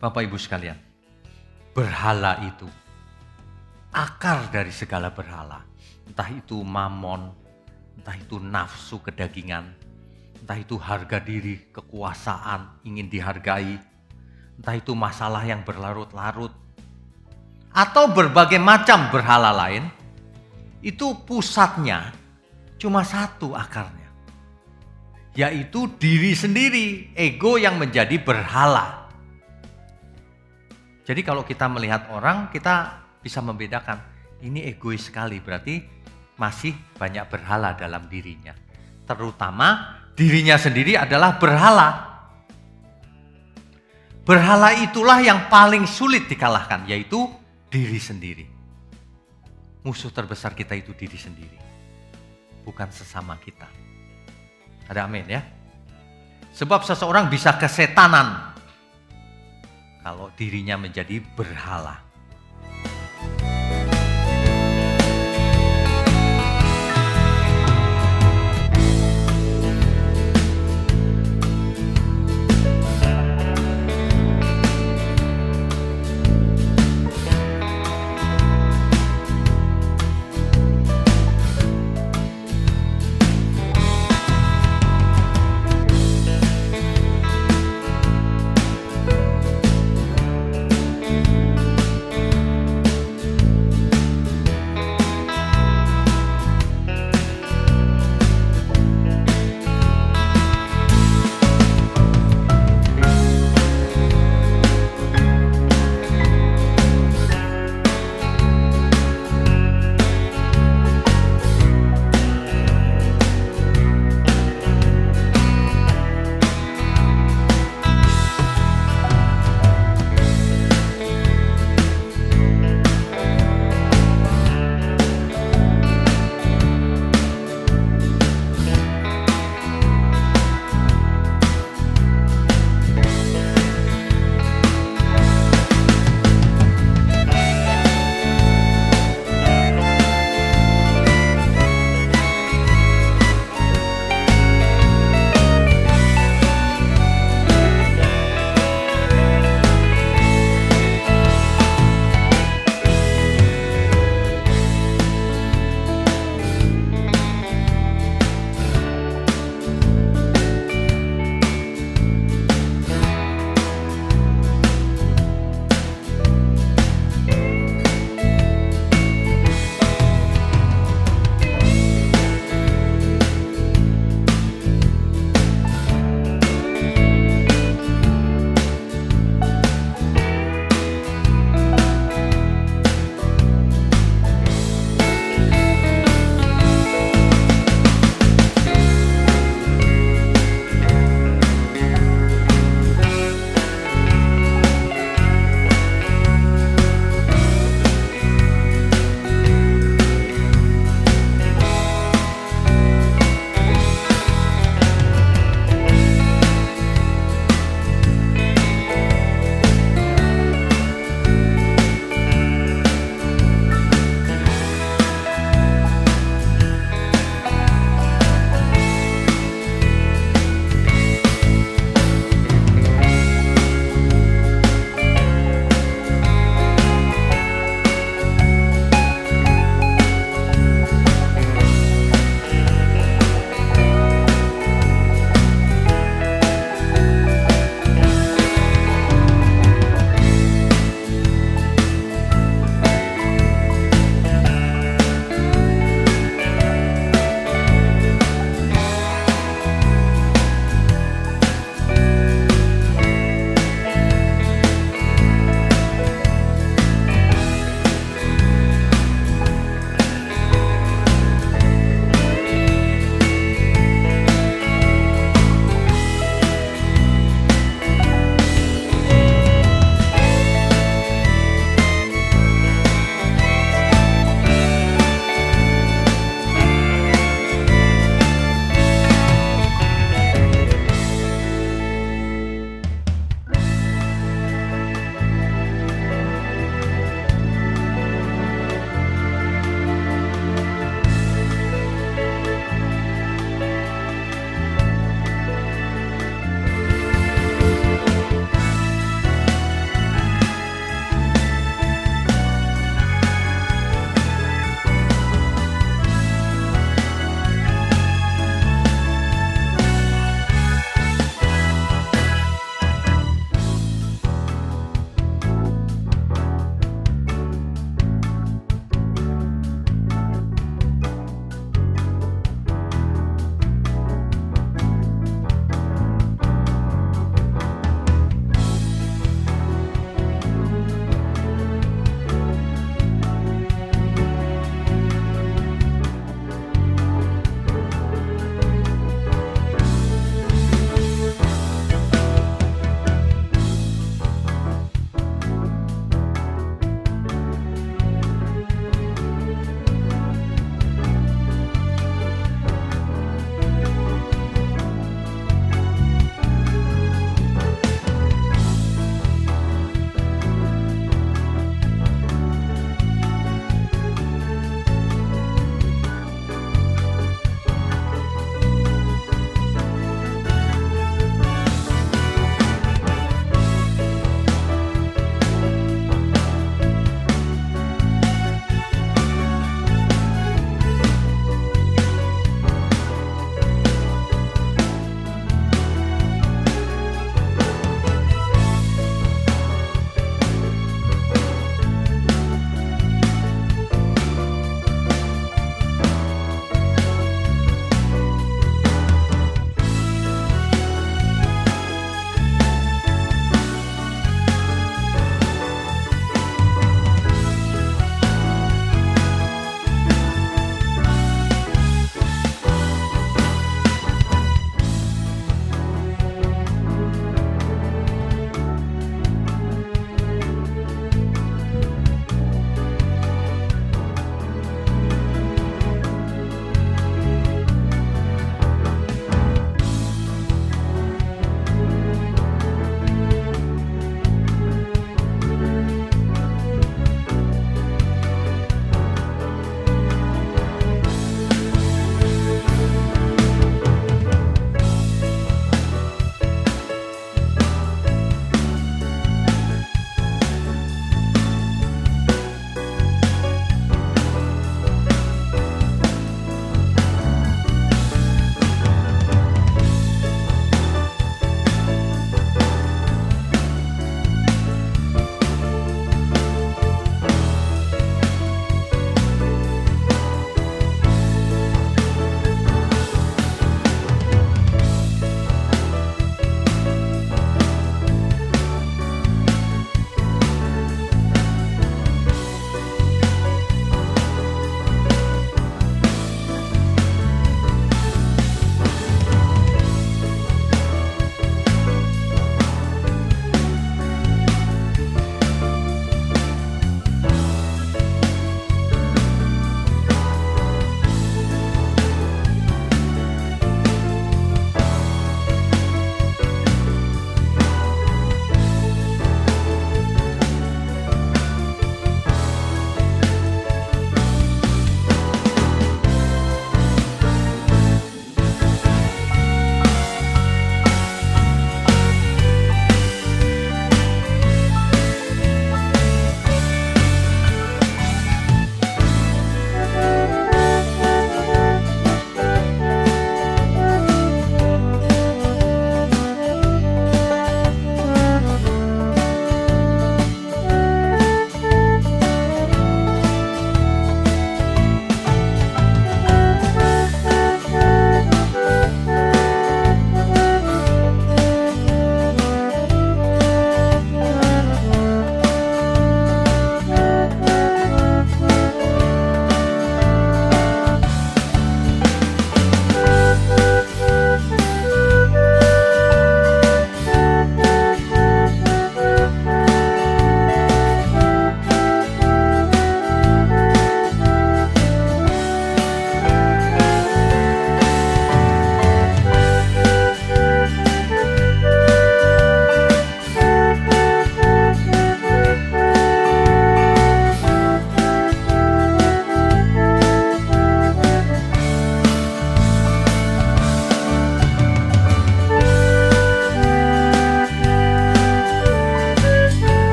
Bapak Ibu sekalian, berhala itu akar dari segala berhala. Entah itu mamon, entah itu nafsu kedagingan, entah itu harga diri, kekuasaan, ingin dihargai, entah itu masalah yang berlarut-larut, atau berbagai macam berhala lain, itu pusatnya cuma satu akarnya, yaitu diri sendiri, ego yang menjadi berhala. Jadi kalau kita melihat orang, kita bisa membedakan, ini egois sekali, berarti masih banyak berhala dalam dirinya. Terutama dirinya sendiri adalah berhala. Berhala itulah yang paling sulit dikalahkan, yaitu diri sendiri. Musuh terbesar kita itu diri sendiri, bukan sesama kita. Ada amin ya? Sebab seseorang bisa kesetanan kalau dirinya menjadi berhala.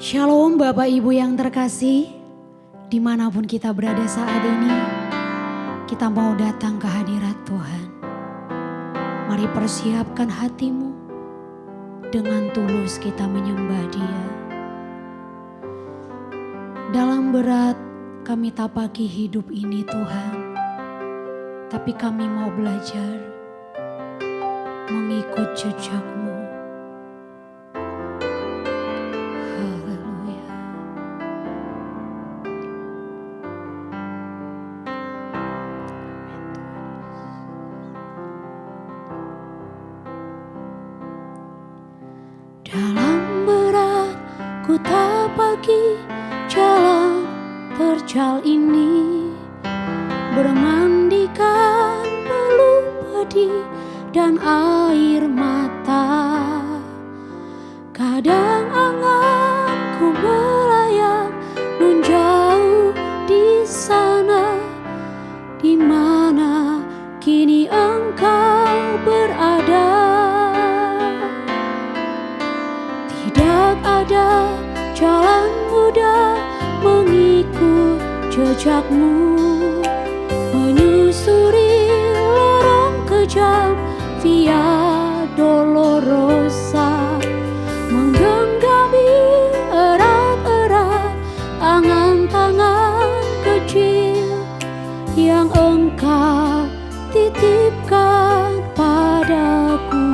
Shalom Bapak Ibu yang terkasih, dimanapun kita berada saat ini, kita mau datang ke hadirat Tuhan. Mari persiapkan hatimu, dengan tulus kita menyembah Dia. Dalam berat kami tapaki hidup ini Tuhan, tapi kami mau belajar mengikut jejak-Mu. Dalam berat ku tapaki jalan terjal ini, bermandikan peluh padi dan air mata. Kadang anganku melayang nun jauh di sana, di mana kini Engkau berada. Tidak ada jalan mudah mengikut jejak-Mu, menyusuri lorong kejam via dolorosa, menggenggami erat-erat tangan-tangan kecil yang Engkau titipkan padaku.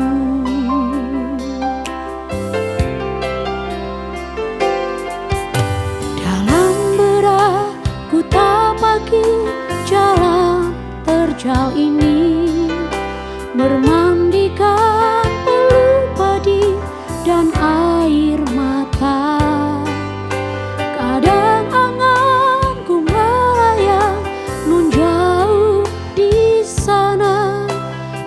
Ku tapaki jalan terjal ini, bermandikan peluh padi dan air mata. Kadang anganku melayang nun jauh di sana,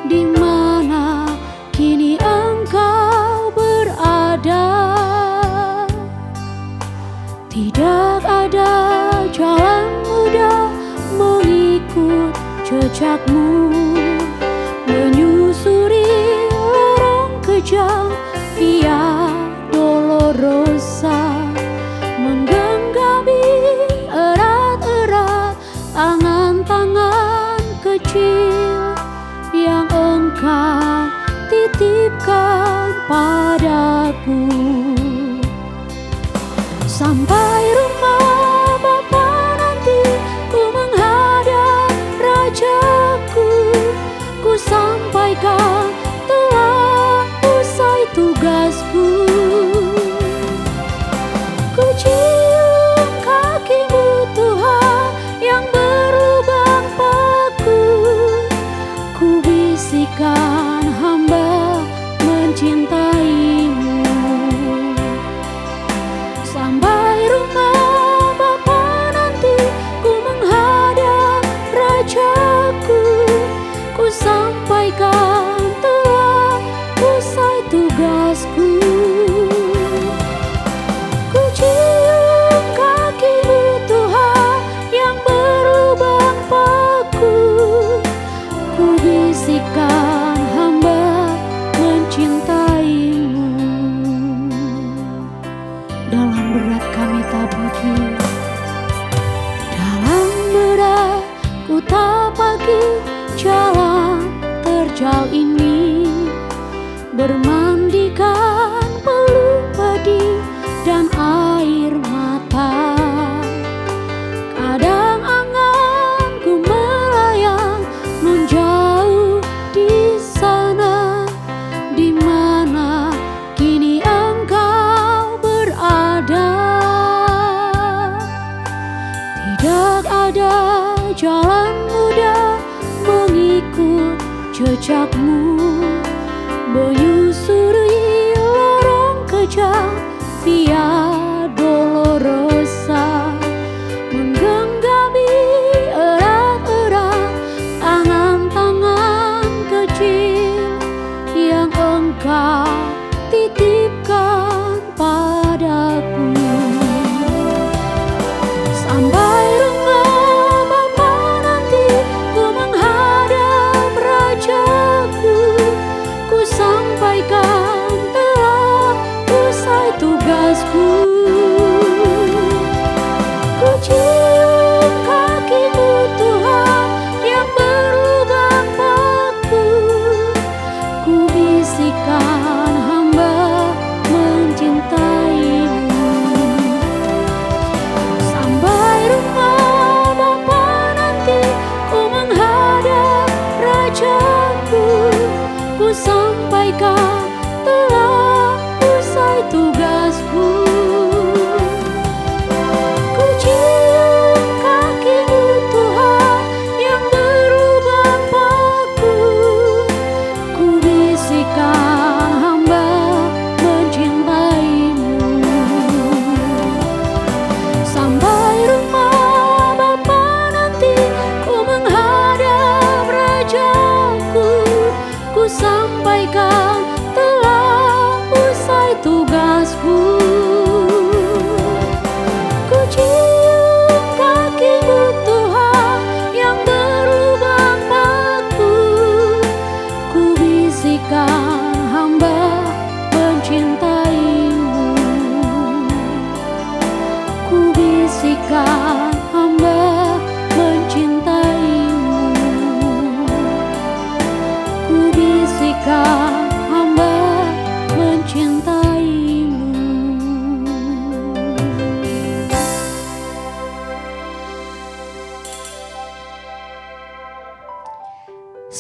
di mana kini Engkau berada. Tidak ada jalan mudah mengikut jejak-Mu, menyusuri lorong kejam via dolorosa, menggenggami erat-erat tangan-tangan kecil yang Engkau titipkan padaku. Sampai rumah Bapa nanti ku menghadap Rajaku, ku sampaikan telah usai tugasku. Ku cium kaki-Mu Tuhan yang berlubang paku, ku bisikan hamba mencintaimu. Sampai rumah Bapa nanti ku menghadap Rajaku, ku sampaikan telah usai tugasku. Ku cium kaki-Mu Tuhan yang berlubang paku, ku bisikan hamba mencintaimu. Dalam berat kami tapaki, dalam berat ku tapaki jalan terjal ini, bermandikan peluh padi dan air mata. Kadang anganku melayang nun jauh di sana, di mana kini Engkau berada. Tidak ada jalan mudah mengikut jejak-Mu, menyusuri lorong kejam via dolorosa, menggenggami erat-erat tangan-tangan kecil yang Engkau titipkan padaku. Sampai rumah Bapa nanti ku menghadap Rajaku, ku sampai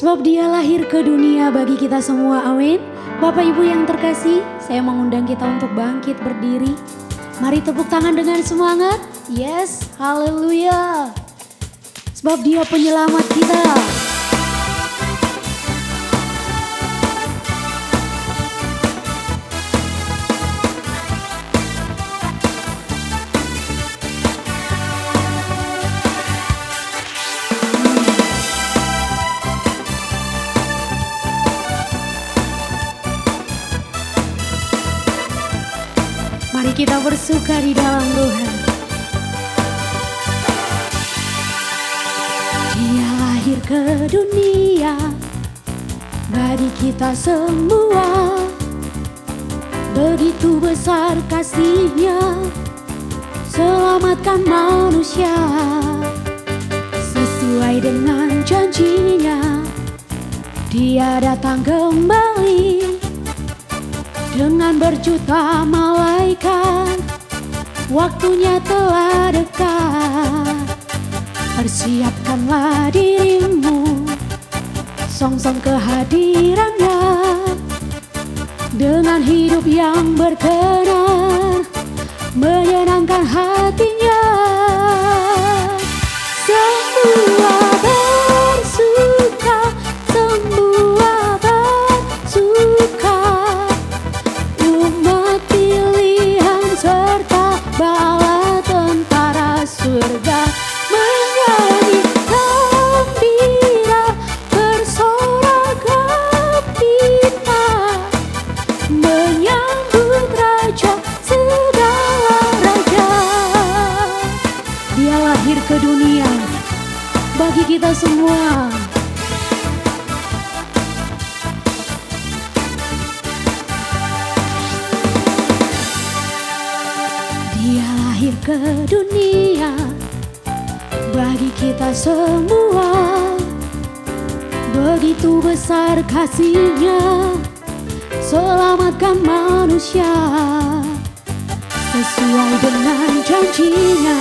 Sebab dia lahir ke dunia bagi kita semua, amin. Bapak Ibu yang terkasih, saya mengundang kita untuk bangkit berdiri. Mari tepuk tangan dengan semangat. Yes, haleluya. Sebab dia penyelamat kita. Mari kita bersuka di dalam Tuhan. Dia lahir ke dunia bagi kita semua. Begitu besar kasih-Nya, selamatkan manusia. Sesuai dengan janji-Nya, Dia datang kembali. Dengan berjuta malaikat, waktunya telah dekat. Persiapkanlah dirimu, songsong kehadirannya. Dengan hidup yang berkenan, menyenangkan hatinya. Semua bersuka, semua bersuka. Umat pilihan serta bala tentara surga menyanyi gembira, bersorak gembira, menyambut Raja segala raja. Dia lahir ke dunia bagi kita semua. Dia lahir ke dunia bagi kita semua. Begitu besar kasih-Nya, selamatkan manusia. Sesuai dengan janji-Nya,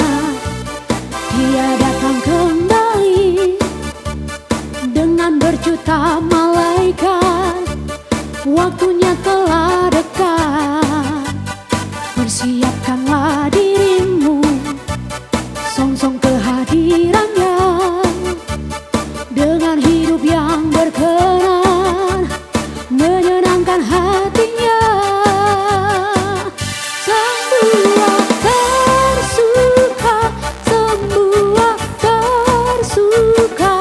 Dia datang kembali. Dengan berjuta malaikat, waktunya telah dekat. Persiapkanlah dirimu, songsong kehadirannya. Dengan hidup yang berkenan, menyenangkan hatinya. Semua bersuka, semua bersuka.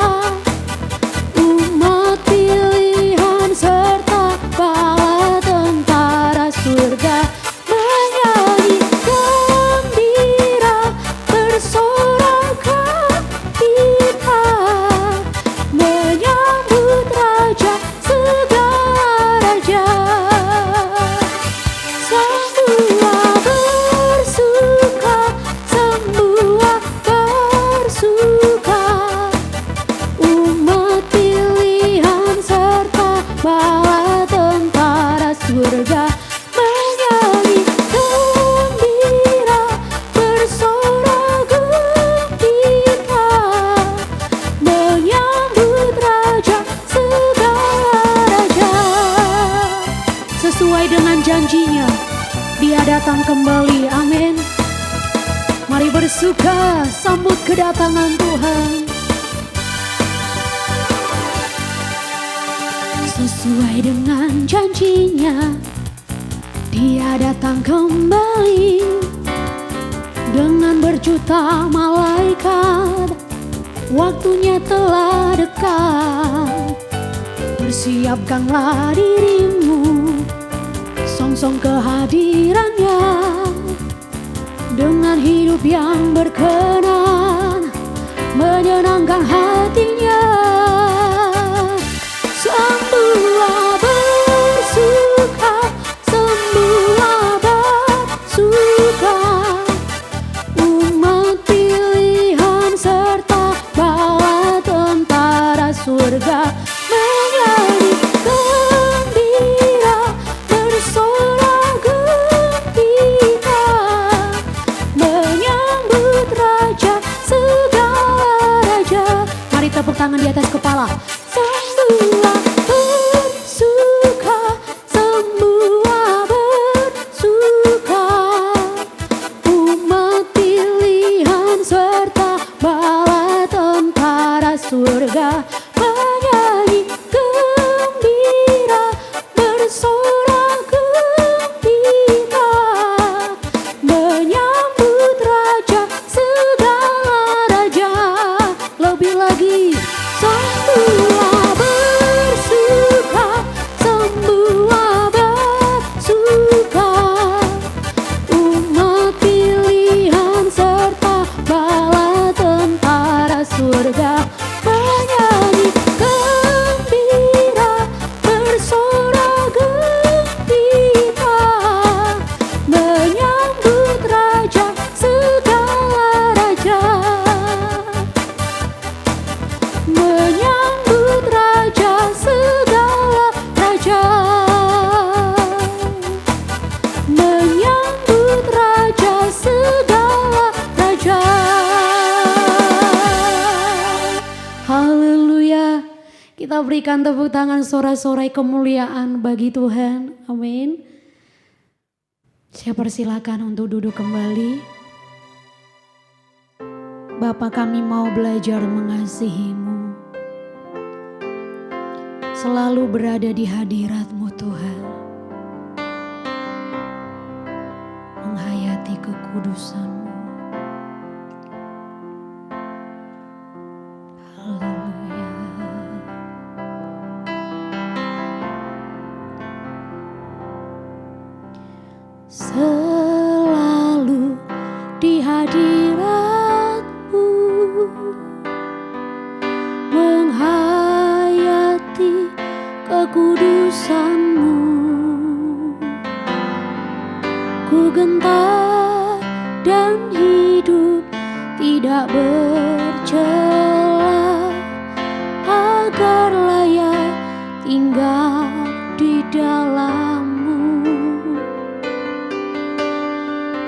Umat pilihan serta bala tentara surga menyanyi gembira, bersorak gembira, menyambut Raja segala raja. Semua bersuka, semua bersuka. Umat pilihan serta bala tentara surga menyanyi gembira, bersorak gembira, menyambut Raja segala raja. Sesuai dengan janji-Nya, Dia datang kembali, amin. Mari bersuka sambut kedatangan Tuhan. Sesuai dengan janji-Nya, Dia datang kembali. Dengan berjuta malaikat, waktunya telah dekat. Persiapkanlah dirimu, songsong kehadirannya. Dengan hidup yang berkenan, menyenangkan hatinya. Semua bersuka, semua bersuka. Umat pilihan serta bala tentara surga menyanyi gembira, bersorak gembira, menyambut Raja segala raja. Mari tepuk tangan di atas kepala. Sambut Kita berikan tepuk tangan sorak-sorai kemuliaan bagi Tuhan. Amin. Saya persilakan untuk duduk kembali. Bapa, kami mau belajar mengasihi-Mu. Selalu berada di hadirat-Mu Tuhan. Menghayati kekudusan-Mu. Haleluya. Selalu di hadirat-Mu, menghayati kekudusan-Mu. Ku gentar dan hidup tidak bercela, agar layak tinggal di dalam-Mu.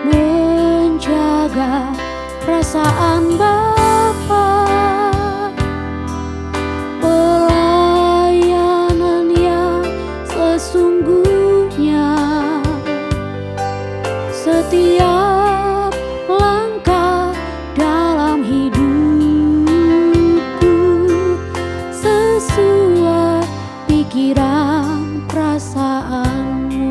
Menjaga perasaan Bapa, pelayanan yang sesungguhnya. Setiap langkah dalam hidupku sesuai pikiran perasaan-Mu.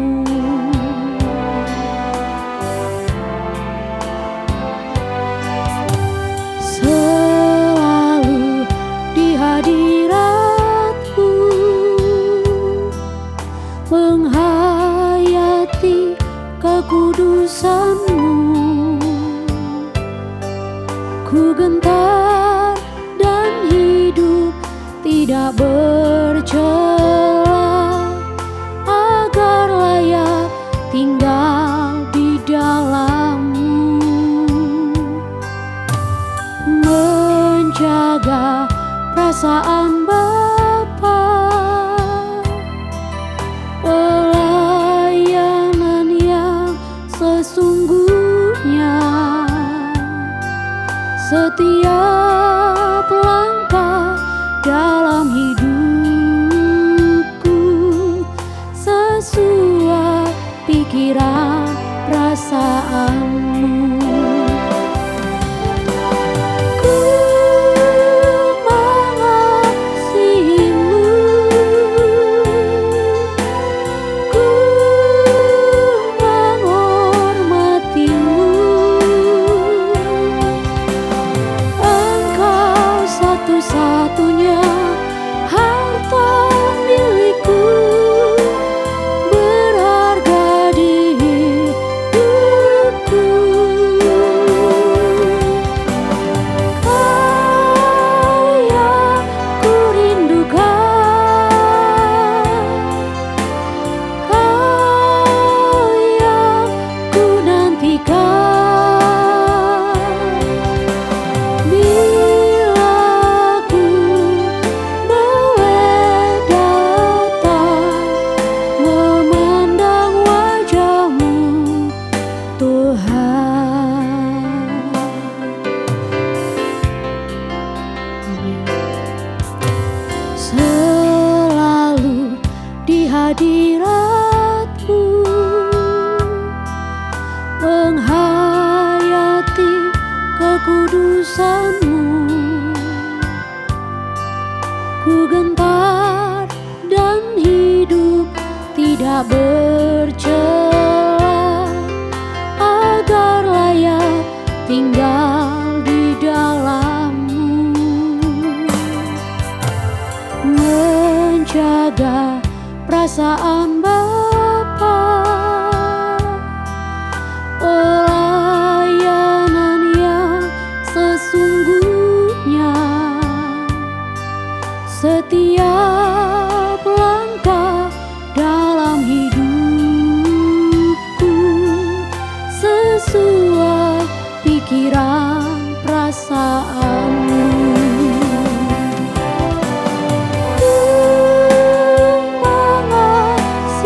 Selalu di hadirat-Mu, menghayati kekudusan-Mu. Ku gentar dan hidup tidak bercela, agar layak tinggal di dalam-Mu. Menjaga perasaan Bapa, pelayanan yang sesungguhnya. Setiap langkah dalam hidupku sesuai pikiran perasaan-Mu. Ku mengasihi-Mu, ku menghormati-Mu. Engkau satu-satunya harta milikku, berharga di hidupku. Kau yang ku rindukan, Kau yang ku nantikan. Bila ku boleh datang memandang wajah-Mu Tuhan. Amin. Selalu di hadirat-Mu, menghayati kekudusan-Mu. Ku gentar dan hidup tidak bercela, agar layak tinggal di dalam-Mu. Menjaga perasaan Bapa, pelayanan yang sesungguhnya. Setiap langkah dalam hidupku sesuai pikiran perasaan-Mu. Ku mengasihi-Mu,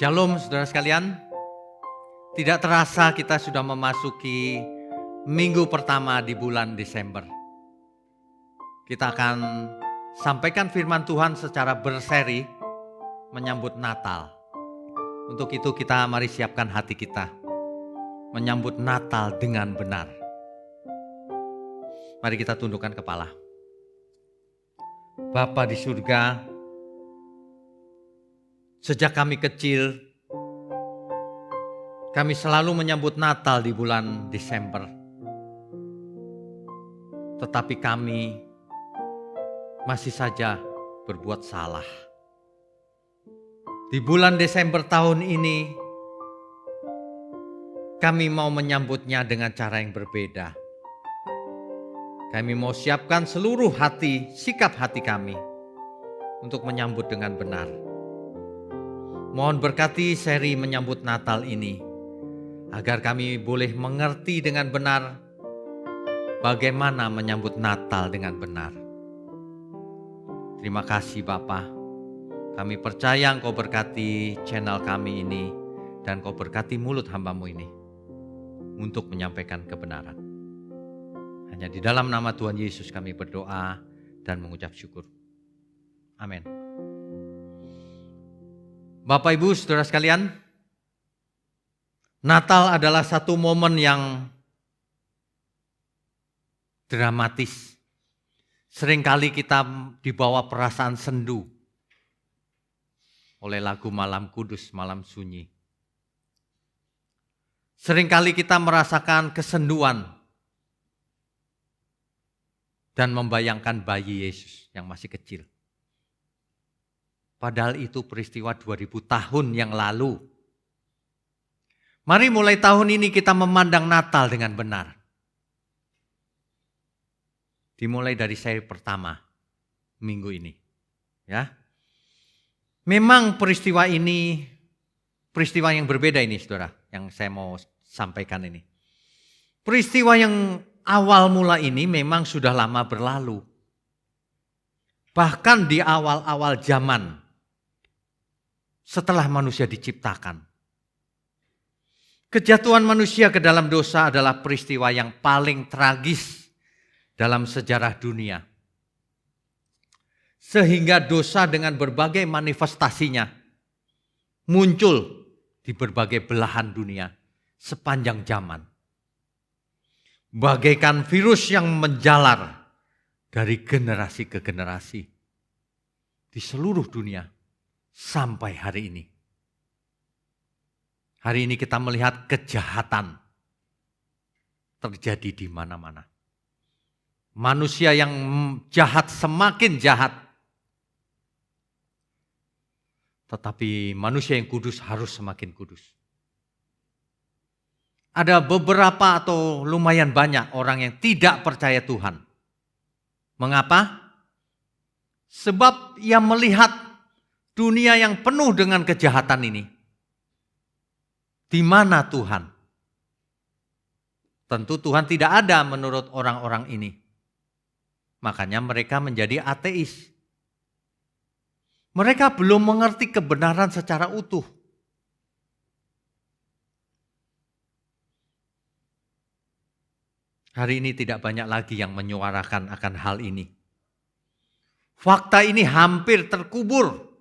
Shalom saudara sekalian. Tidak terasa kita sudah memasuki minggu pertama di bulan Desember. Kita akan sampaikan firman Tuhan secara berseri menyambut Natal. Untuk itu kita mari siapkan hati kita menyambut Natal dengan benar. Mari kita tundukkan kepala. Bapa di surga, sejak kami kecil, kami selalu menyambut Natal di bulan Desember. Tetapi kami masih saja berbuat salah. Di bulan Desember tahun ini, kami mau menyambutnya dengan cara yang berbeda. Kami mau siapkan seluruh hati, sikap hati kami untuk menyambut dengan benar. Mohon berkati seri menyambut Natal ini, agar kami boleh mengerti dengan benar bagaimana menyambut Natal dengan benar. Terima kasih Bapa. Kami percaya Engkau berkati channel kami ini dan Engkau berkati mulut hamba-Mu ini untuk menyampaikan kebenaran. Hanya di dalam nama Tuhan Yesus kami berdoa dan mengucap syukur. Amin. Bapak Ibu saudara sekalian, Natal adalah satu momen yang dramatis. Seringkali kita dibawa perasaan sendu oleh lagu Malam Kudus, Malam Sunyi. Seringkali kita merasakan kesenduan dan membayangkan bayi Yesus yang masih kecil. Padahal itu peristiwa 2000 tahun yang lalu. Mari mulai tahun ini kita memandang Natal dengan benar. Dimulai dari seri pertama minggu ini. Ya. Memang peristiwa ini peristiwa yang berbeda ini saudara, yang saya mau sampaikan ini. Peristiwa yang awal mula ini memang sudah lama berlalu. Bahkan di awal-awal zaman setelah manusia diciptakan. Kejatuhan manusia ke dalam dosa adalah peristiwa yang paling tragis dalam sejarah dunia. Sehingga dosa dengan berbagai manifestasinya muncul di berbagai belahan dunia sepanjang zaman. Bagaikan virus yang menjalar dari generasi ke generasi di seluruh dunia sampai hari ini. Hari ini kita melihat kejahatan terjadi di mana-mana. Manusia yang jahat semakin jahat. Tetapi manusia yang kudus harus semakin kudus. Ada beberapa atau lumayan banyak orang yang tidak percaya Tuhan. Mengapa? Sebab ia melihat dunia yang penuh dengan kejahatan ini. Di mana Tuhan? Tentu Tuhan tidak ada menurut orang-orang ini. Makanya mereka menjadi ateis. Mereka belum mengerti kebenaran secara utuh. Hari ini tidak banyak lagi yang menyuarakan akan hal ini. Fakta ini hampir terkubur,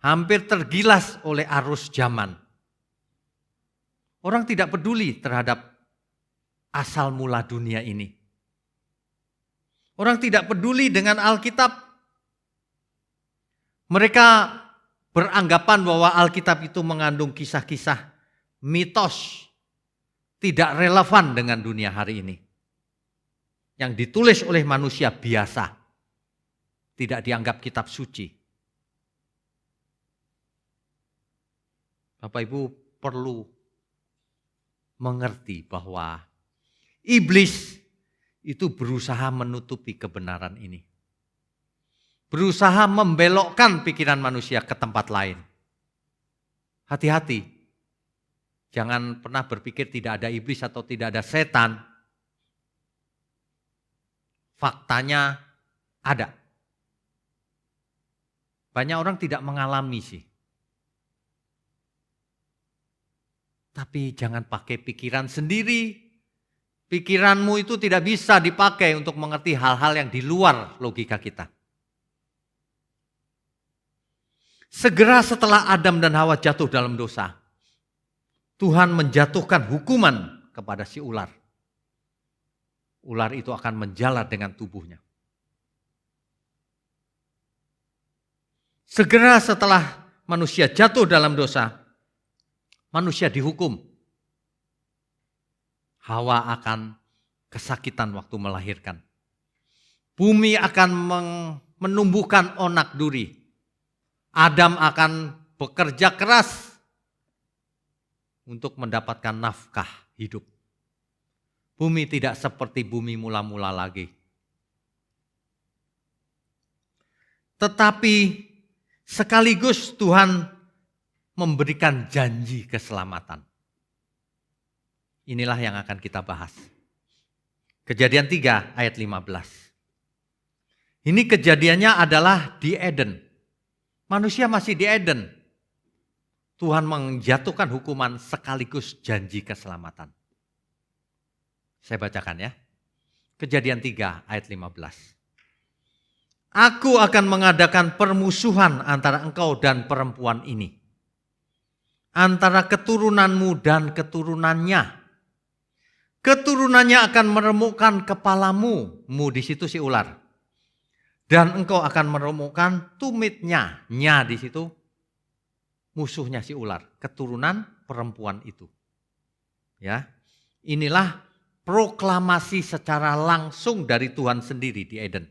hampir tergilas oleh arus zaman. Orang tidak peduli terhadap asal mula dunia ini. Orang tidak peduli dengan Alkitab. Mereka beranggapan bahwa Alkitab itu mengandung kisah-kisah mitos, tidak relevan dengan dunia hari ini. Yang ditulis oleh manusia biasa, tidak dianggap kitab suci. Bapak Ibu perlu mengerti bahwa iblis itu berusaha menutupi kebenaran ini. Berusaha membelokkan pikiran manusia ke tempat lain. Hati-hati. Jangan pernah berpikir tidak ada iblis atau tidak ada setan. Faktanya ada. Banyak orang tidak mengalami sih. Tapi jangan pakai pikiran sendiri. Pikiranmu itu tidak bisa dipakai untuk mengerti hal-hal yang di luar logika kita. Segera setelah Adam dan Hawa jatuh dalam dosa, Tuhan menjatuhkan hukuman kepada si ular. Ular itu akan menjalar dengan tubuhnya. Segera setelah manusia jatuh dalam dosa, manusia dihukum. Hawa akan kesakitan waktu melahirkan. Bumi akan menumbuhkan onak duri. Adam akan bekerja keras untuk mendapatkan nafkah hidup. Bumi tidak seperti bumi mula-mula lagi. Tetapi sekaligus Tuhan memberikan janji keselamatan. Inilah yang akan kita bahas. Kejadian 3 ayat 15. Ini kejadiannya adalah di Eden. Manusia masih di Eden. Tuhan menjatuhkan hukuman sekaligus janji keselamatan. Saya bacakan ya. Kejadian 3 ayat 15. Aku akan mengadakan permusuhan antara engkau dan perempuan ini. Antara keturunanmu dan keturunannya. Keturunannya akan meremukkan kepalamu. Mu di situ si ular. Dan engkau akan meremukkan tumitnya. Nya di situ musuhnya si ular. Keturunan perempuan itu. Ya, inilah proklamasi secara langsung dari Tuhan sendiri di Eden.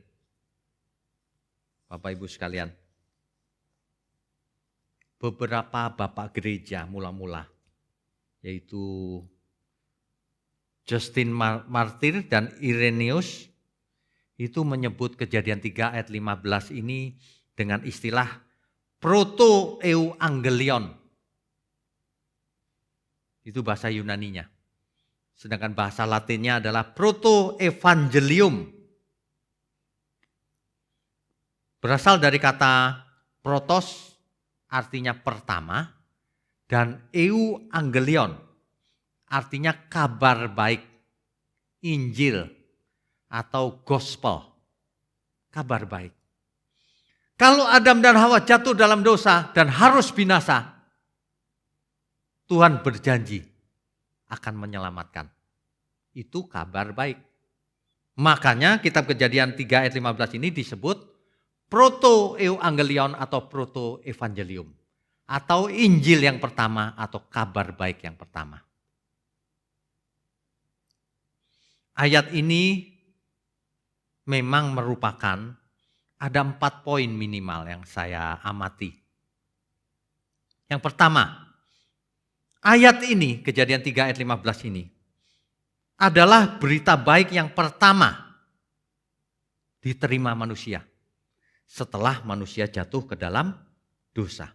Bapak Ibu sekalian. Beberapa bapak gereja mula-mula. Yaitu Justin Martyr dan Irenaeus itu menyebut kejadian 3 ayat 15 ini dengan istilah proto-euangelion. Itu bahasa Yunaninya. Sedangkan bahasa Latinnya adalah proto-evangelium. Berasal dari kata protos artinya pertama dan euangelion artinya kabar baik, Injil atau gospel, kabar baik. Kalau Adam dan Hawa jatuh dalam dosa dan harus binasa, Tuhan berjanji akan menyelamatkan. Itu kabar baik. Makanya kitab Kejadian 3 ayat 15 ini disebut proto-euangelion atau proto-evangelium. Atau Injil yang pertama atau kabar baik yang pertama. Ayat ini memang merupakan ada 4 poin minimal yang saya amati. Yang pertama, ayat ini, Kejadian 3 ayat 15 ini, adalah berita baik yang pertama diterima manusia setelah manusia jatuh ke dalam dosa.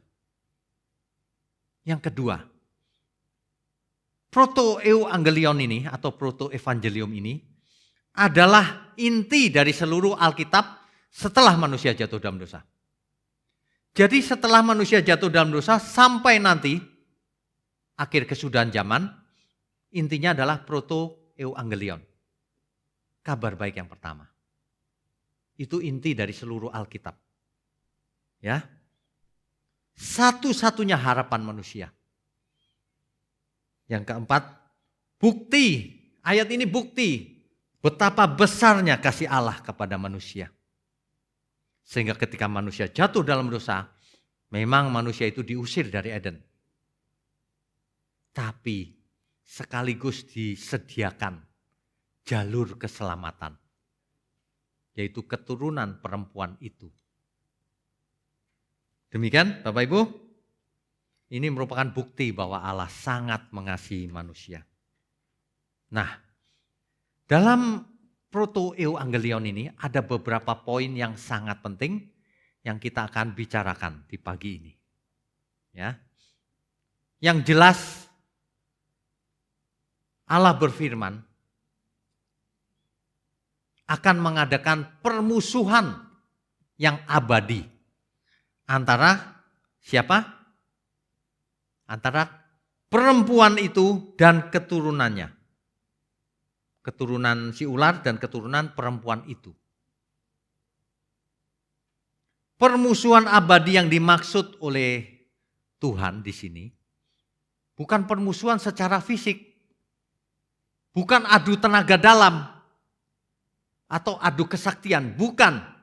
Yang kedua, proto-euangelion ini atau proto-evangelium ini adalah inti dari seluruh Alkitab setelah manusia jatuh dalam dosa. Jadi setelah manusia jatuh dalam dosa sampai nanti akhir kesudahan zaman, intinya adalah proto-euangelion. Kabar baik yang pertama. Itu inti dari seluruh Alkitab. Ya. Satu-satunya harapan manusia. Yang keempat, bukti. Ayat ini bukti betapa besarnya kasih Allah kepada manusia. Sehingga ketika manusia jatuh dalam dosa, memang manusia itu diusir dari Eden. Tapi sekaligus disediakan jalur keselamatan. Yaitu keturunan perempuan itu. Demikian Bapak Ibu. Ini merupakan bukti bahwa Allah sangat mengasihi manusia. Nah, dalam proto-euangelion ini ada beberapa poin yang sangat penting yang kita akan bicarakan di pagi ini. Ya. Yang jelas Allah berfirman akan mengadakan permusuhan yang abadi antara siapa? Antara perempuan itu dan keturunannya. Keturunan si ular dan keturunan perempuan itu. Permusuhan abadi yang dimaksud oleh Tuhan di sini bukan permusuhan secara fisik, bukan adu tenaga dalam atau adu kesaktian, bukan.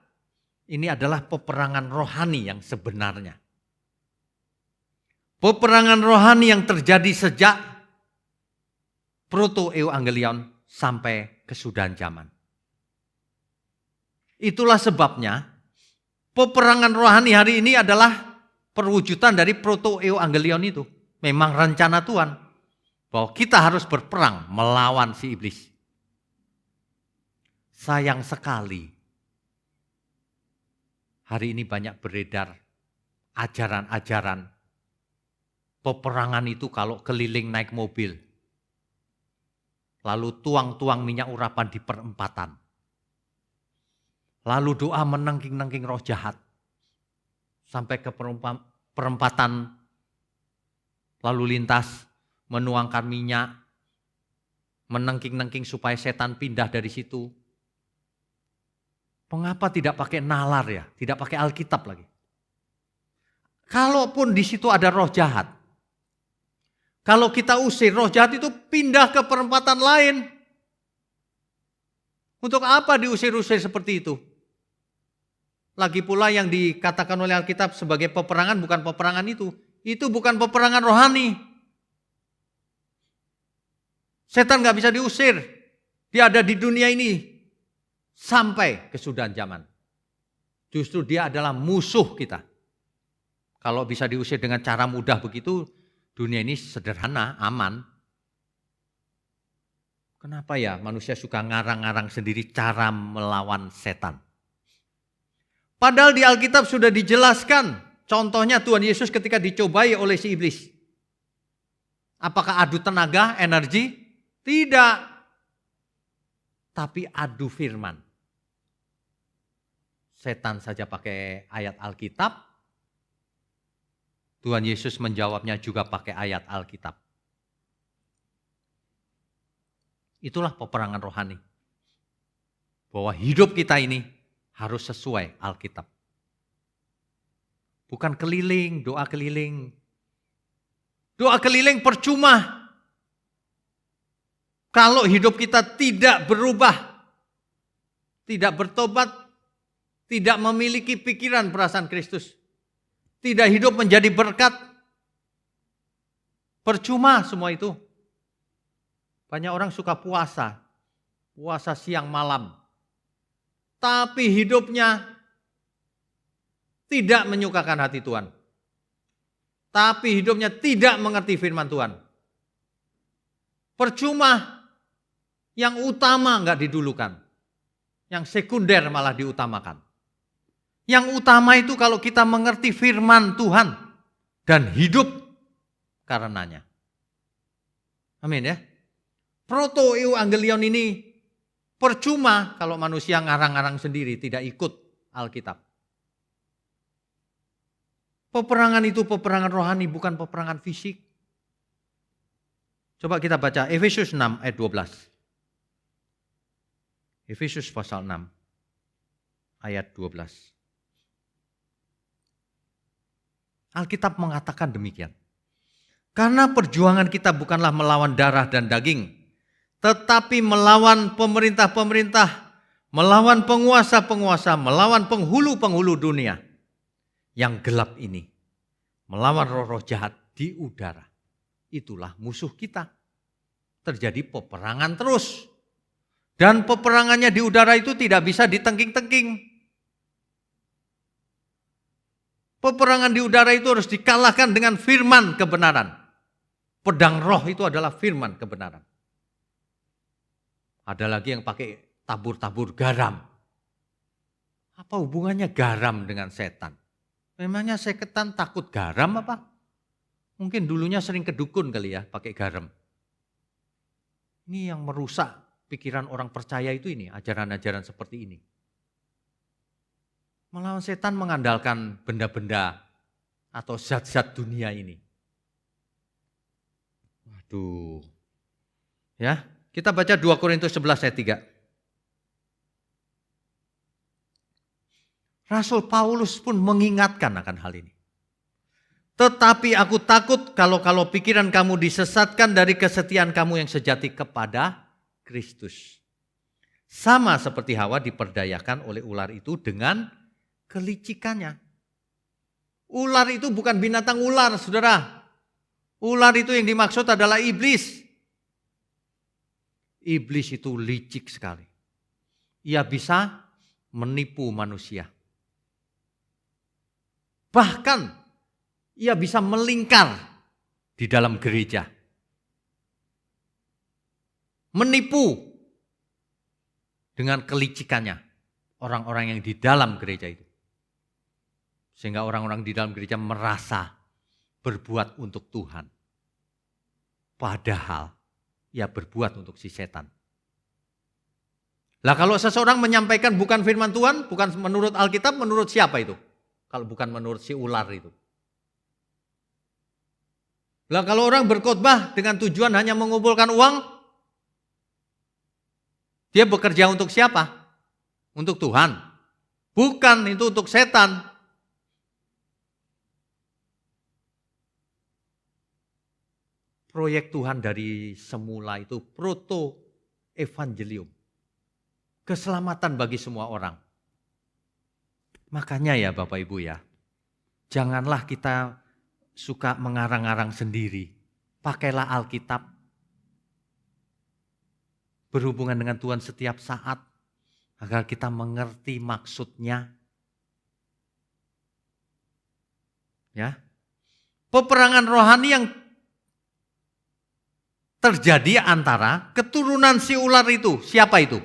Ini adalah peperangan rohani yang sebenarnya. Peperangan rohani yang terjadi sejak proto-evangelion sampai kesudahan zaman. Itulah sebabnya peperangan rohani hari ini adalah perwujudan dari proto-evangelion itu. Memang rencana Tuhan bahwa kita harus berperang melawan si iblis. Sayang sekali hari ini banyak beredar ajaran-ajaran peperangan itu kalau keliling naik mobil. Lalu tuang-tuang minyak urapan di perempatan. Lalu doa menengking-nengking roh jahat. Sampai ke perempatan lalu lintas menuangkan minyak. Menengking-nengking supaya setan pindah dari situ. Mengapa tidak pakai nalar ya? Tidak pakai Alkitab lagi. Kalaupun di situ ada roh jahat. Kalau kita usir roh jahat itu pindah ke perempatan lain. Untuk apa diusir-usir seperti itu? Lagi pula yang dikatakan oleh Alkitab sebagai peperangan bukan peperangan itu. Itu bukan peperangan rohani. Setan gak bisa diusir. Dia ada di dunia ini sampai kesudahan zaman. Justru dia adalah musuh kita. Kalau bisa diusir dengan cara mudah begitu, dunia ini sederhana, aman. Kenapa ya manusia suka ngarang-ngarang sendiri cara melawan setan? Padahal di Alkitab sudah dijelaskan. Contohnya Tuhan Yesus ketika dicobai oleh si iblis. Apakah adu tenaga, energi? Tidak. Tapi adu firman. Setan saja pakai ayat Alkitab. Tuhan Yesus menjawabnya juga pakai ayat Alkitab. Itulah peperangan rohani. Bahwa hidup kita ini harus sesuai Alkitab. Bukan keliling, doa keliling. Doa keliling percuma. Kalau hidup kita tidak berubah, tidak bertobat, tidak memiliki pikiran perasaan Kristus, tidak hidup menjadi berkat, percuma semua itu. Banyak orang suka puasa siang malam. Tapi hidupnya tidak menyukakan hati Tuhan. Tapi hidupnya tidak mengerti firman Tuhan. Percuma, yang utama enggak didulukan. Yang sekunder malah diutamakan. Yang utama itu kalau kita mengerti firman Tuhan dan hidup karenanya. Amin ya. Proto-evangelion ini percuma kalau manusia ngarang-ngarang sendiri, tidak ikut Alkitab. Peperangan itu peperangan rohani, bukan peperangan fisik. Coba kita baca Efesus 6 ayat 12. Efesus pasal 6 ayat 12. Alkitab mengatakan demikian. Karena perjuangan kita bukanlah melawan darah dan daging, tetapi melawan pemerintah-pemerintah, melawan penguasa-penguasa, melawan penghulu-penghulu dunia yang gelap ini, melawan roh-roh jahat di udara. Itulah musuh kita. Terjadi peperangan terus. Dan peperangannya di udara itu tidak bisa ditengking-tengking. Peperangan di udara itu harus dikalahkan dengan firman kebenaran. Pedang roh itu adalah firman kebenaran. Ada lagi yang pakai tabur-tabur garam. Apa hubungannya garam dengan setan? Memangnya setan takut garam apa? Mungkin dulunya sering ke dukun kali ya, pakai garam. Ini yang merusak pikiran orang percaya itu ini, ajaran-ajaran seperti ini. Melawan setan mengandalkan benda-benda atau zat-zat dunia ini. Tuh. Ya, kita baca 2 Korintus 11 ayat 3. Rasul Paulus pun mengingatkan akan hal ini. Tetapi aku takut kalau pikiran kamu disesatkan dari kesetiaan kamu yang sejati kepada Kristus. Sama seperti Hawa diperdayakan oleh ular itu dengan kelicikannya. Ular itu bukan binatang ular, saudara. Ular itu yang dimaksud adalah iblis. Iblis itu licik sekali. Ia bisa menipu manusia. Bahkan ia bisa melingkar di dalam gereja. Menipu dengan kelicikannya orang-orang yang di dalam gereja itu. Sehingga orang-orang di dalam gereja merasa berbuat untuk Tuhan. Padahal ia berbuat untuk si setan. Lah kalau seseorang menyampaikan bukan firman Tuhan, bukan menurut Alkitab, menurut siapa itu? Kalau bukan menurut si ular itu. Lah kalau orang berkhotbah dengan tujuan hanya mengumpulkan uang, dia bekerja untuk siapa? Untuk Tuhan. Bukan, itu untuk setan. Proyek Tuhan dari semula itu proto evangelium. Keselamatan bagi semua orang. Makanya ya Bapak Ibu ya, janganlah kita suka mengarang-arang sendiri. Pakailah Alkitab. Berhubungan dengan Tuhan setiap saat. Agar kita mengerti maksudnya. Ya. Peperangan rohani yang terjadi antara keturunan si ular itu. Siapa itu?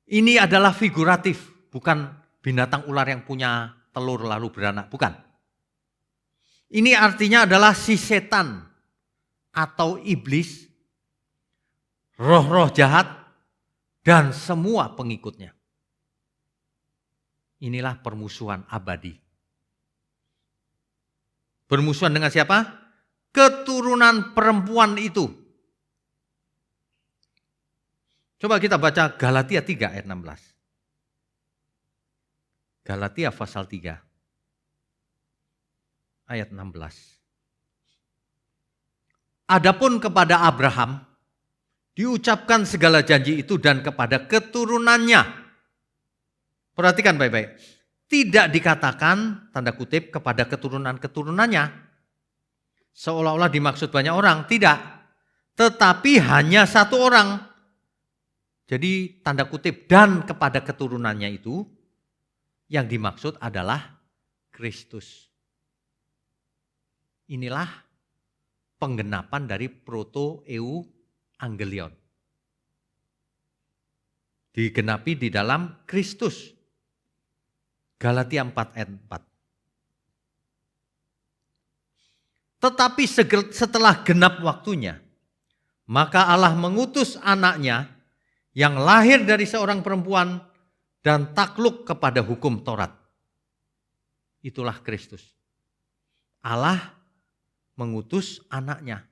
Ini adalah figuratif, bukan binatang ular yang punya telur lalu beranak, bukan. Ini artinya adalah si setan atau iblis, roh-roh jahat, dan semua pengikutnya. Inilah permusuhan abadi. Bermusuhan dengan siapa? Keturunan perempuan itu. Coba kita baca Galatia 3 ayat 16. Galatia pasal 3 ayat 16. Adapun kepada Abraham diucapkan segala janji itu dan kepada keturunannya. Perhatikan baik-baik. Tidak dikatakan tanda kutip kepada keturunan-keturunannya. Seolah-olah dimaksud banyak orang. Tidak. Tetapi hanya satu orang. Jadi tanda kutip dan kepada keturunannya itu yang dimaksud adalah Kristus. Inilah penggenapan dari proto evangelion. Digenapi di dalam Kristus. Galatia 4 ayat 4. Tetapi setelah genap waktunya, maka Allah mengutus anaknya yang lahir dari seorang perempuan dan takluk kepada hukum Taurat. Itulah Kristus. Allah mengutus anaknya.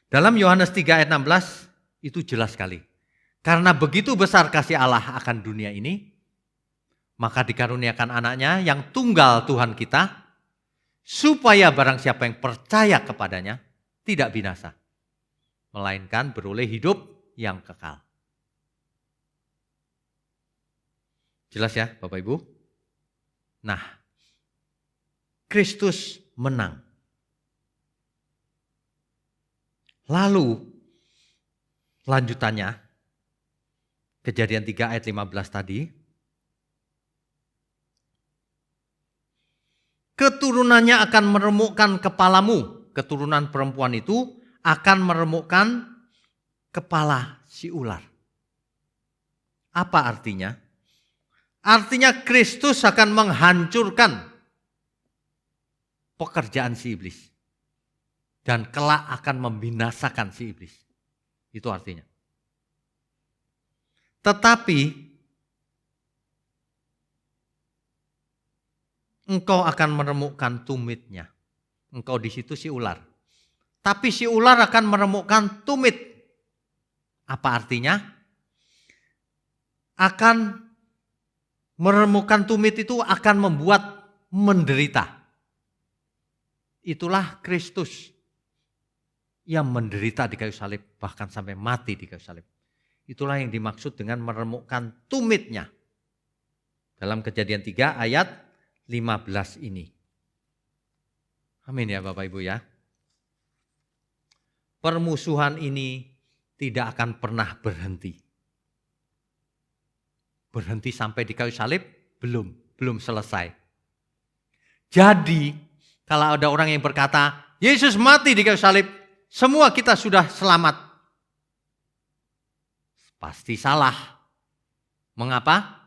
Dalam Yohanes 3 ayat 16 itu jelas sekali. Karena begitu besar kasih Allah akan dunia ini, maka dikaruniakan anaknya yang tunggal Tuhan kita, supaya barang siapa yang percaya kepadanya tidak binasa, melainkan beroleh hidup yang kekal. Jelas ya Bapak Ibu? Nah, Kristus menang. Lalu lanjutannya, Kejadian 3 ayat 15 tadi, keturunannya akan meremukkan kepalamu. Keturunan perempuan itu akan meremukkan kepala si ular. Apa artinya? Artinya Kristus akan menghancurkan pekerjaan si iblis. Dan kelak akan membinasakan si iblis. Itu artinya. Tetapi engkau akan meremukkan tumitnya. engkau di situ si ular. Tapi si ular akan meremukkan tumit. Apa artinya? Akan meremukkan tumit itu akan membuat menderita. Itulah Kristus yang menderita di kayu salib, bahkan sampai mati di kayu salib. Itulah yang dimaksud dengan meremukkan tumitnya. Dalam Kejadian 3 ayat 15 ini. Amin ya Bapak Ibu ya. Permusuhan ini tidak akan pernah berhenti. Berhenti sampai di kayu salib? Belum selesai. Jadi, kalau ada orang yang berkata, Yesus mati di kayu salib, semua kita sudah selamat. Pasti salah. Mengapa?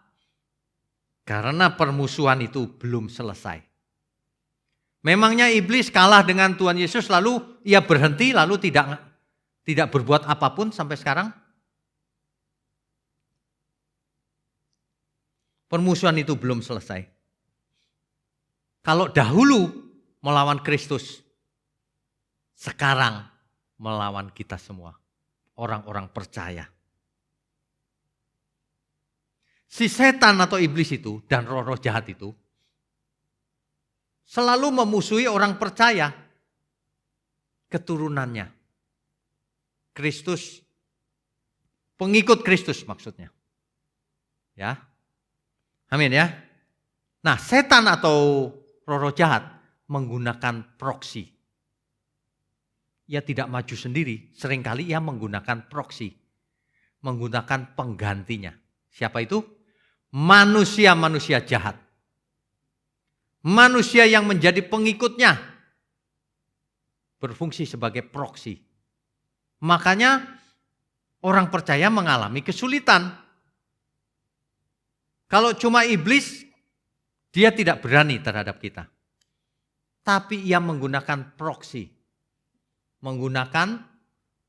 Karena permusuhan itu belum selesai. Memangnya iblis kalah dengan Tuhan Yesus lalu ia berhenti lalu tidak berbuat apapun sampai sekarang? Permusuhan itu belum selesai. Kalau dahulu melawan Kristus, sekarang melawan kita semua, orang-orang percaya. Si setan atau iblis itu dan roh-roh jahat itu selalu memusuhi orang percaya, keturunannya. Kristus, pengikut Kristus maksudnya. Ya. Amin ya. Nah, setan atau roh-roh jahat menggunakan proksi. Ia tidak maju sendiri, seringkali ia menggunakan proksi. Menggunakan penggantinya. Siapa itu? Manusia-manusia jahat. Manusia yang menjadi pengikutnya berfungsi sebagai proksi. Makanya orang percaya mengalami kesulitan. Kalau cuma iblis, dia tidak berani terhadap kita. Tapi ia menggunakan proksi. Menggunakan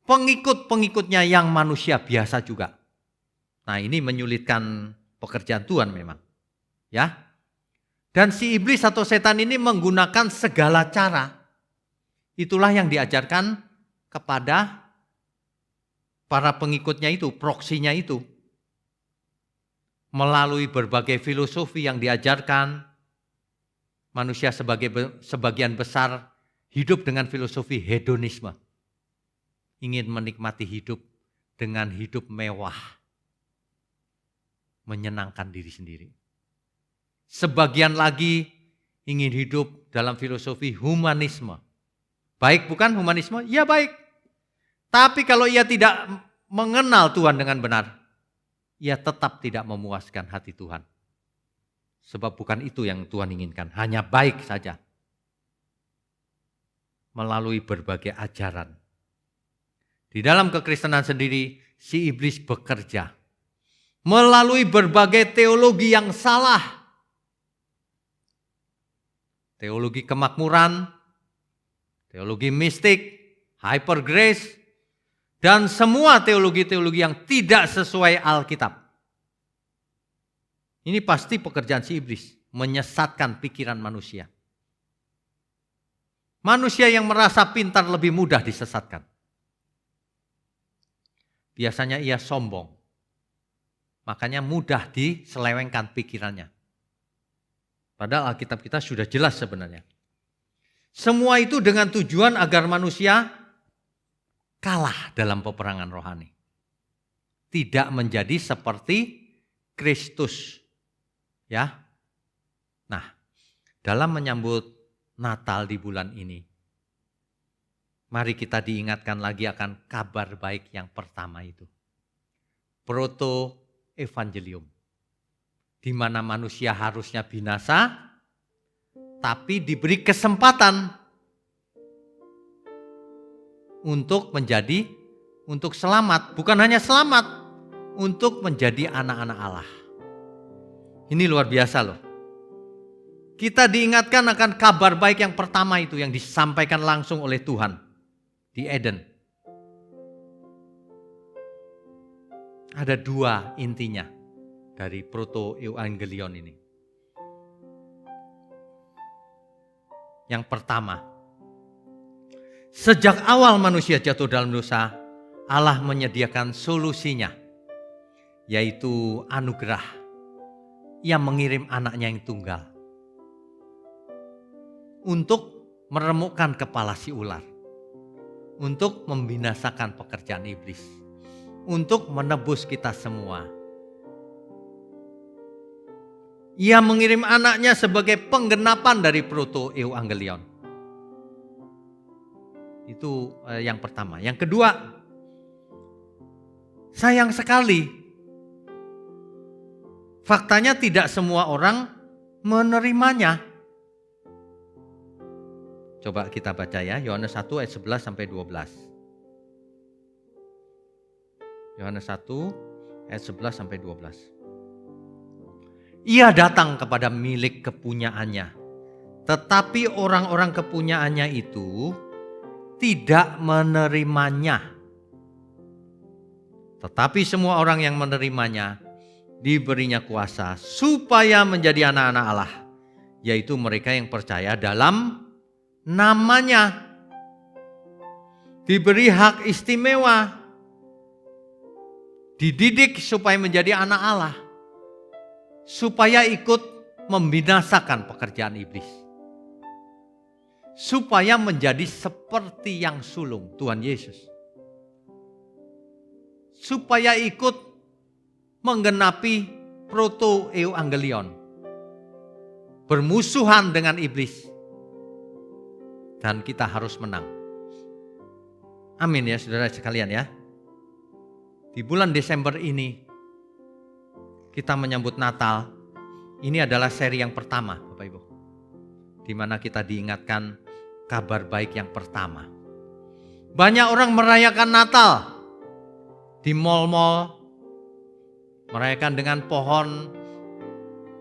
pengikut-pengikutnya yang manusia biasa juga. Nah, ini menyulitkan pekerjaan Tuhan memang. Ya. Dan si iblis atau setan ini menggunakan segala cara. Itulah yang diajarkan kepada para pengikutnya itu, proksinya itu. Melalui berbagai filosofi yang diajarkan, manusia sebagian besar hidup dengan filosofi hedonisme. Ingin menikmati hidup dengan hidup mewah. Menyenangkan diri sendiri. Sebagian lagi ingin hidup dalam filosofi humanisme. Baik bukan humanisme? Ya baik. Tapi kalau ia tidak mengenal Tuhan dengan benar, ia tetap tidak memuaskan hati Tuhan. Sebab bukan itu yang Tuhan inginkan, hanya baik saja. Melalui berbagai ajaran. Di dalam kekristenan sendiri, si iblis bekerja. Melalui berbagai teologi yang salah. Teologi kemakmuran, teologi mistik, hyper grace, dan semua teologi-teologi yang tidak sesuai Alkitab. Ini pasti pekerjaan si iblis, menyesatkan pikiran manusia. Manusia yang merasa pintar lebih mudah disesatkan. Biasanya ia sombong. Makanya mudah diselewengkan pikirannya. Padahal Alkitab kita sudah jelas sebenarnya. Semua itu dengan tujuan agar manusia kalah dalam peperangan rohani. Tidak menjadi seperti Kristus. Ya. Nah, dalam menyambut Natal di bulan ini, mari kita diingatkan lagi akan kabar baik yang pertama itu. Proto-evangelium. Di mana manusia harusnya binasa, tapi diberi kesempatan untuk selamat. Bukan hanya selamat, untuk menjadi anak-anak Allah. Ini luar biasa loh. Kita diingatkan akan kabar baik yang pertama itu yang disampaikan langsung oleh Tuhan di Eden. Ada dua intinya dari proto-evangelion ini. Yang pertama, Sejak awal manusia jatuh dalam dosa, Allah menyediakan solusinya, yaitu anugerah. Ia mengirim anaknya yang tunggal untuk meremukkan kepala si ular, untuk membinasakan pekerjaan iblis, untuk menebus kita semua. Ia mengirim anaknya sebagai penggenapan dari proto euangelion. Itu yang pertama. Yang kedua, sayang sekali, faktanya tidak semua orang menerimanya. Coba kita baca ya, Yohanes 1 ayat 11 sampai 12. Yohanes 1 ayat 11 sampai 12. Ia datang kepada milik kepunyaannya, tetapi orang-orang kepunyaannya itu tidak menerimanya. Tetapi semua orang yang menerimanya diberinya kuasa supaya menjadi anak-anak Allah, yaitu mereka yang percaya dalam namanya. Diberi hak istimewa, dididik supaya menjadi anak Allah, supaya ikut membinasakan pekerjaan iblis, supaya menjadi seperti yang sulung Tuhan Yesus, supaya ikut menggenapi proto euangelion, bermusuhan dengan iblis, dan kita harus menang. Amin ya saudara sekalian ya. Di bulan Desember ini kita menyambut Natal. Ini adalah seri yang pertama Bapak Ibu, di mana kita diingatkan kabar baik yang pertama. Banyak orang merayakan Natal di mal-mal, merayakan dengan pohon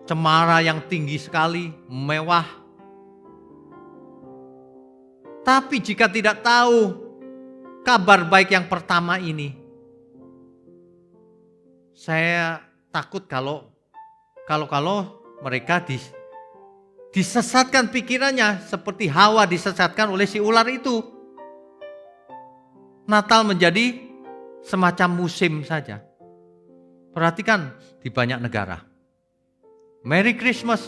cemara yang tinggi sekali, mewah. Tapi jika tidak tahu kabar baik yang pertama ini, saya takut kalau mereka disesatkan pikirannya seperti Hawa disesatkan oleh si ular itu. Natal menjadi semacam musim saja. Perhatikan di banyak negara, Merry Christmas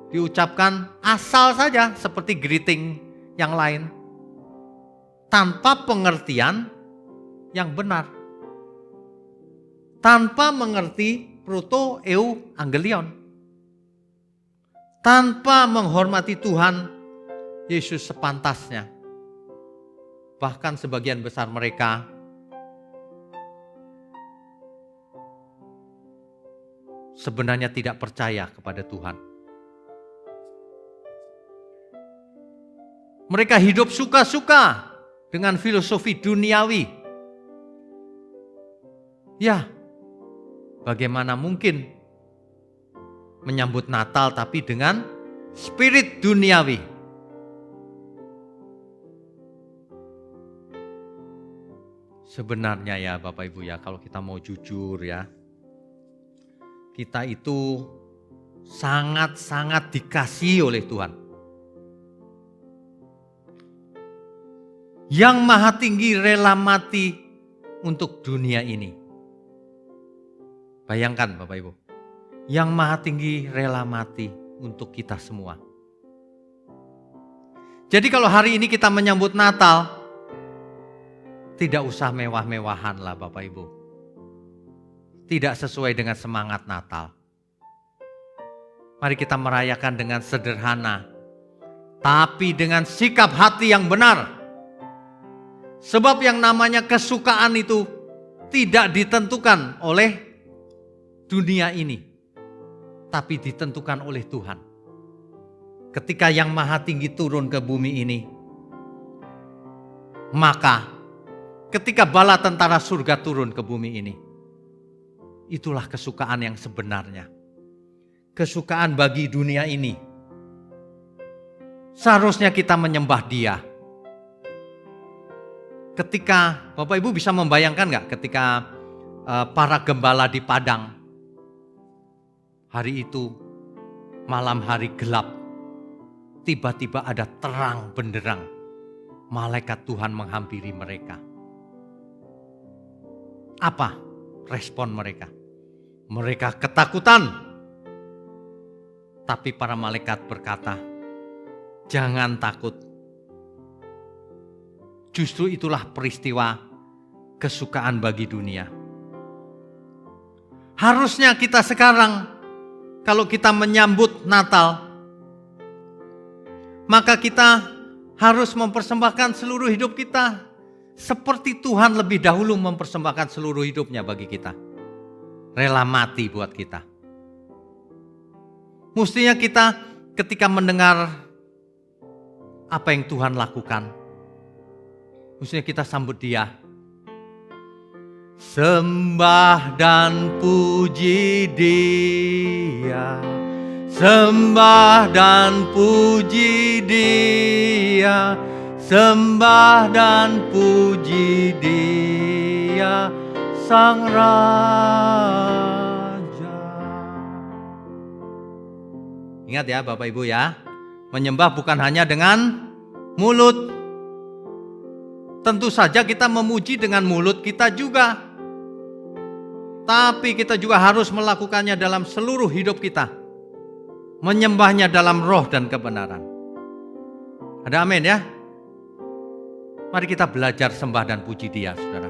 diucapkan asal saja seperti greeting yang lain, tanpa pengertian yang benar, tanpa mengerti proto euangelion, tanpa menghormati Tuhan Yesus sepantasnya. Bahkan sebagian besar mereka sebenarnya tidak percaya kepada Tuhan. Mereka hidup suka-suka dengan filosofi duniawi. Ya, bagaimana mungkin menyambut Natal tapi dengan spirit duniawi? Sebenarnya ya Bapak Ibu ya, kalau kita mau jujur ya, kita itu sangat-sangat dikasihi oleh Tuhan. Yang Maha Tinggi rela mati untuk dunia ini. Bayangkan Bapak Ibu, Yang Maha Tinggi rela mati untuk kita semua. Jadi kalau hari ini kita menyambut Natal, tidak usah mewah-mewahan lah Bapak Ibu. Tidak sesuai dengan semangat Natal. Mari kita merayakan dengan sederhana, tapi dengan sikap hati yang benar. Sebab yang namanya kesukaan itu tidak ditentukan oleh dunia ini, tapi ditentukan oleh Tuhan. Ketika Yang Maha Tinggi turun ke bumi ini, maka ketika bala tentara surga turun ke bumi ini, itulah kesukaan yang sebenarnya. Kesukaan bagi dunia ini. Seharusnya kita menyembah Dia. Ketika Bapak Ibu bisa membayangkan gak ketika para gembala di padang, hari itu malam hari gelap, tiba-tiba ada terang benderang malaikat Tuhan menghampiri mereka. Apa respon mereka? Mereka ketakutan. Tapi para malaikat berkata, jangan takut. Justru itulah peristiwa kesukaan bagi dunia. Harusnya kita sekarang, kalau kita menyambut Natal, maka kita harus mempersembahkan seluruh hidup kita seperti Tuhan lebih dahulu mempersembahkan seluruh hidupnya bagi kita. Rela mati buat kita. Mestinya kita ketika mendengar apa yang Tuhan lakukan, mestinya kita sambut Dia. Sembah dan puji Dia, sembah dan puji Dia, sembah dan puji Dia, Sang Raja. Ingat ya Bapak Ibu ya, menyembah bukan hanya dengan mulut. Tentu saja kita memuji dengan mulut kita juga. Tapi kita juga harus melakukannya dalam seluruh hidup kita. Menyembahnya dalam roh dan kebenaran. Ada amin ya? Mari kita belajar sembah dan puji Dia, saudara.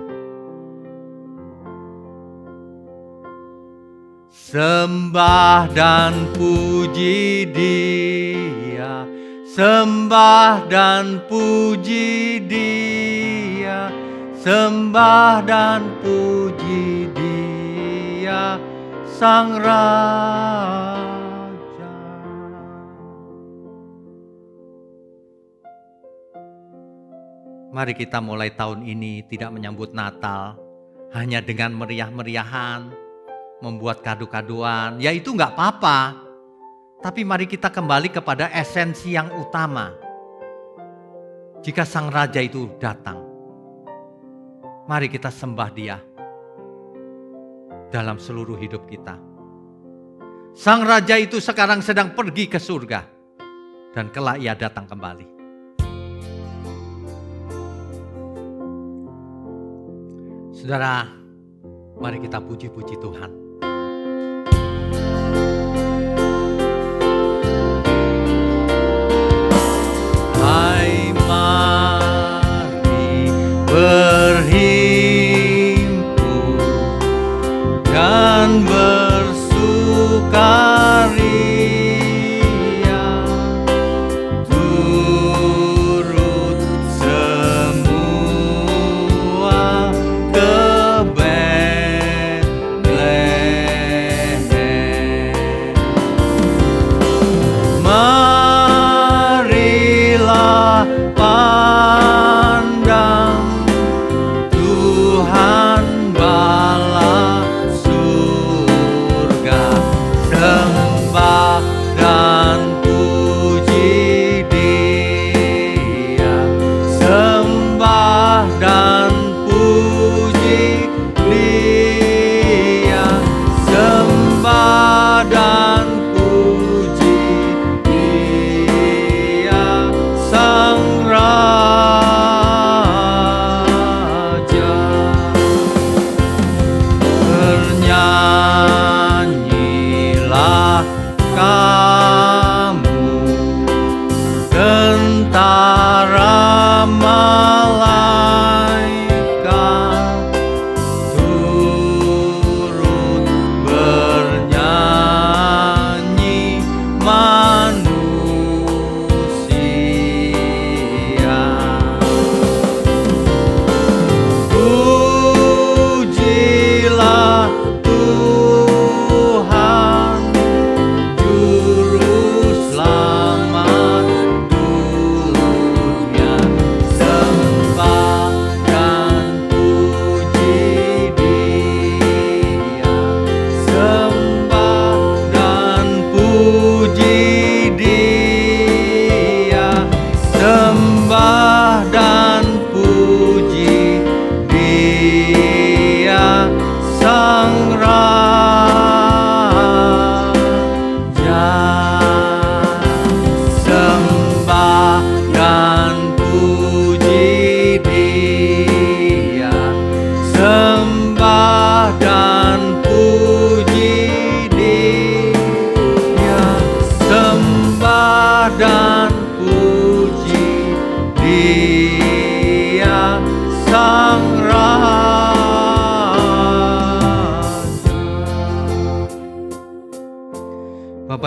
Sembah dan puji Dia, sembah dan puji Dia, sembah dan puji Dia, Sang Raja. Mari kita mulai tahun ini tidak menyambut Natal hanya dengan meriah-meriahan, membuat kado-kadoan, ya itu enggak apa-apa. Tapi mari kita kembali kepada esensi yang utama. Jika Sang Raja itu datang, mari kita sembah Dia dalam seluruh hidup kita. Sang Raja itu sekarang sedang pergi ke surga dan kelak Ia datang kembali. Saudara, mari kita puji-puji Tuhan. Hai, mari berhimpun dan bersukaria, turut semua ke Betlehem. Marilah pandang Tuhan bala surga, sembah dan puji Dia, sembah dan puji Dia, sembah dan puji Dia, Sang Raja. Bernyanyilah kamu, tentara Malaikat,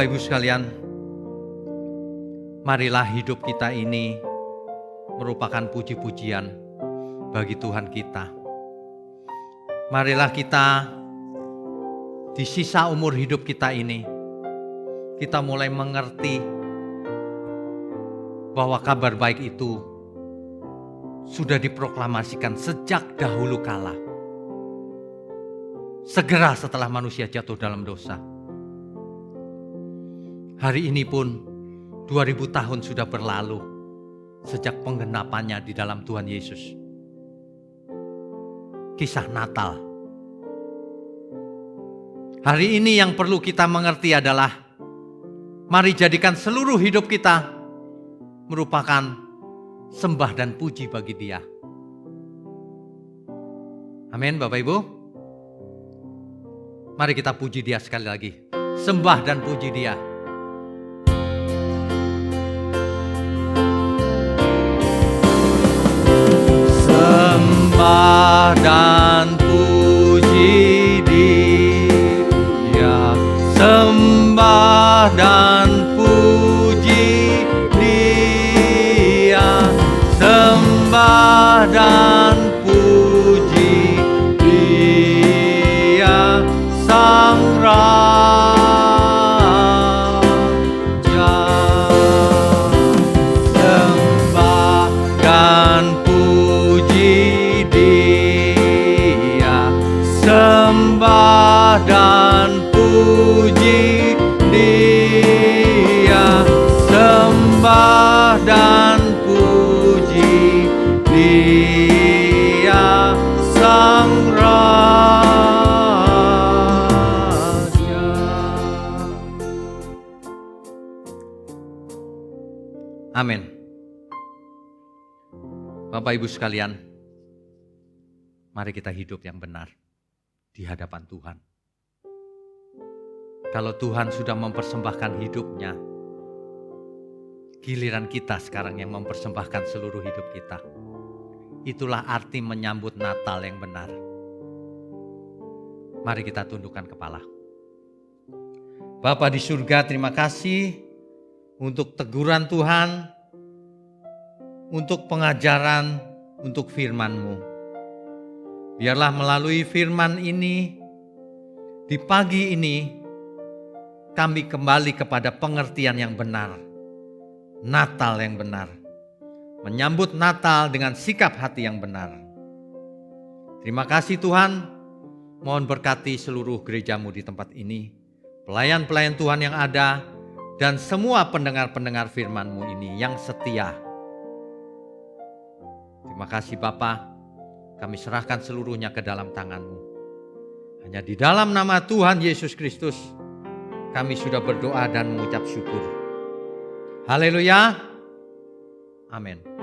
Bapak Ibu sekalian, marilah hidup kita ini merupakan puji-pujian bagi Tuhan kita. Marilah kita di sisa umur hidup kita ini, kita mulai mengerti bahwa kabar baik itu sudah diproklamasikan sejak dahulu kala. Segera setelah manusia jatuh dalam dosa. Hari ini pun 2000 tahun sudah berlalu sejak penggenapannya di dalam Tuhan Yesus. Kisah Natal. Hari ini yang perlu kita mengerti adalah, mari jadikan seluruh hidup kita merupakan sembah dan puji bagi Dia. Amin, Bapak Ibu. Mari kita puji Dia sekali lagi. Sembah dan puji Dia. Sembah dan puji Dia. Sembah dan puji Dia. Sembah dan puji Dia, Sang Raja. Sembah dan puji Dia. Sembah dan puji Dia. Sembah dan puji Dia, Sang Raja. Amin. Bapak Ibu sekalian, mari kita hidup yang benar di hadapan Tuhan. Kalau Tuhan sudah mempersembahkan hidupnya, giliran kita sekarang yang mempersembahkan seluruh hidup kita. Itulah arti menyambut Natal yang benar. Mari kita tundukkan kepala. Bapa di surga, terima kasih untuk teguran Tuhan, untuk pengajaran, untuk firman-Mu. Biarlah melalui firman ini, di pagi ini, kami kembali kepada pengertian yang benar. Natal yang benar. Menyambut Natal dengan sikap hati yang benar. Terima kasih Tuhan. Mohon berkati seluruh gereja-Mu di tempat ini. Pelayan-pelayan Tuhan yang ada. Dan semua pendengar-pendengar firman-Mu ini yang setia. Terima kasih Bapa. Kami serahkan seluruhnya ke dalam tangan-Mu. Hanya di dalam nama Tuhan Yesus Kristus kami sudah berdoa dan mengucap syukur. Haleluya. Amin.